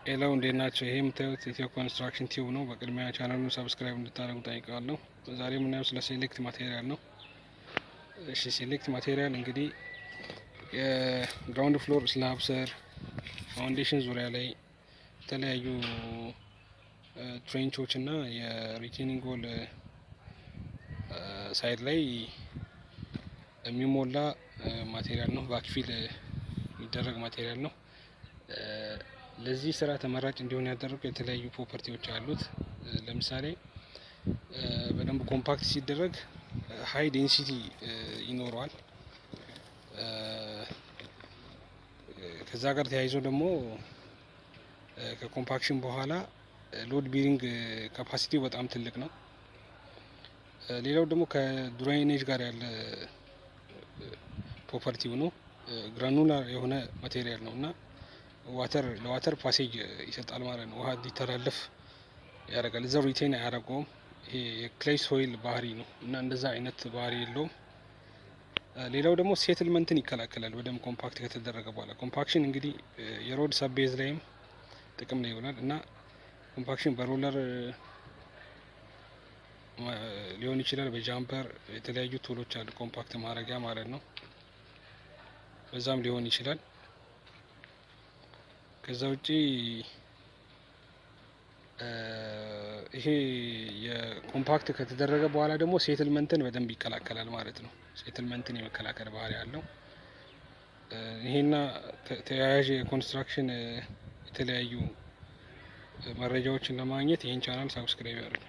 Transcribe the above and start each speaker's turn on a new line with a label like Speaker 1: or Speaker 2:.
Speaker 1: ሌላው እንዴት ናቸው? ይሄ የምታዩት ኢትዮ ኮንስትራክሽን ቲዩብ ነው። በቅድሚያ ቻናሉን ሰብስክራይብ እንድታደርጉ ጠይቃለሁ። ዛሬ የምናየው ስለ ሴሌክት ማቴሪያል ነው። እሺ፣ ሴሌክት ማቴሪያል እንግዲህ የግራውንድ ፍሎር ስላብ ስር፣ ፋውንዴሽን ዙሪያ ላይ የተለያዩ ትሬንቾች እና የሪቴኒንግ ወል ሳይድ ላይ የሚሞላ ማቴሪያል ነው። ባክፊል የሚደረግ ማቴሪያል ነው። ለዚህ ስራ ተመራጭ እንዲሆን ያደረጉ የተለያዩ ፕሮፐርቲዎች አሉት። ለምሳሌ በደንብ ኮምፓክት ሲደረግ ሃይ ዴንሲቲ ይኖረዋል። ከዛ ጋር ተያይዞ ደግሞ ከኮምፓክሽን በኋላ ሎድ ቢሪንግ ካፓሲቲው በጣም ትልቅ ነው። ሌላው ደግሞ ከድራይኔጅ ጋር ያለ ፕሮፐርቲው ነው። ግራኑላር የሆነ ማቴሪያል ነው እና ለዋተር ፓሴጅ ይሰጣል ማለት ነው። ውሃ እንዲተላለፍ ያደርጋል። እዛው ሪቴን አያደርገውም። ይሄ የክሌይ ሶይል ባህሪ ነው እና እንደዛ አይነት ባህሪ የለውም። ሌላው ደግሞ ሴትልመንትን ይከላከላል በደንብ ኮምፓክት ከተደረገ በኋላ። ኮምፓክሽን እንግዲህ የሮድ ሰቤዝ ላይም ጥቅም ላይ ይሆናል እና ኮምፓክሽን በሮለር ሊሆን ይችላል፣ በጃምፐር የተለያዩ ቱሎች አሉ ኮምፓክት ማድረጊያ ማለት ነው። በዛም ሊሆን ይችላል። ከዛ ውጪ ይሄ የኮምፓክት ከተደረገ በኋላ ደግሞ ሴትልመንትን በደንብ ይከላከላል ማለት ነው። ሴትልመንትን የመከላከል ባህሪ ያለው ይሄና ተያያዥ የኮንስትራክሽን የተለያዩ መረጃዎችን ለማግኘት ይህን ቻናል ሰብስክራይብ ያድርጉ።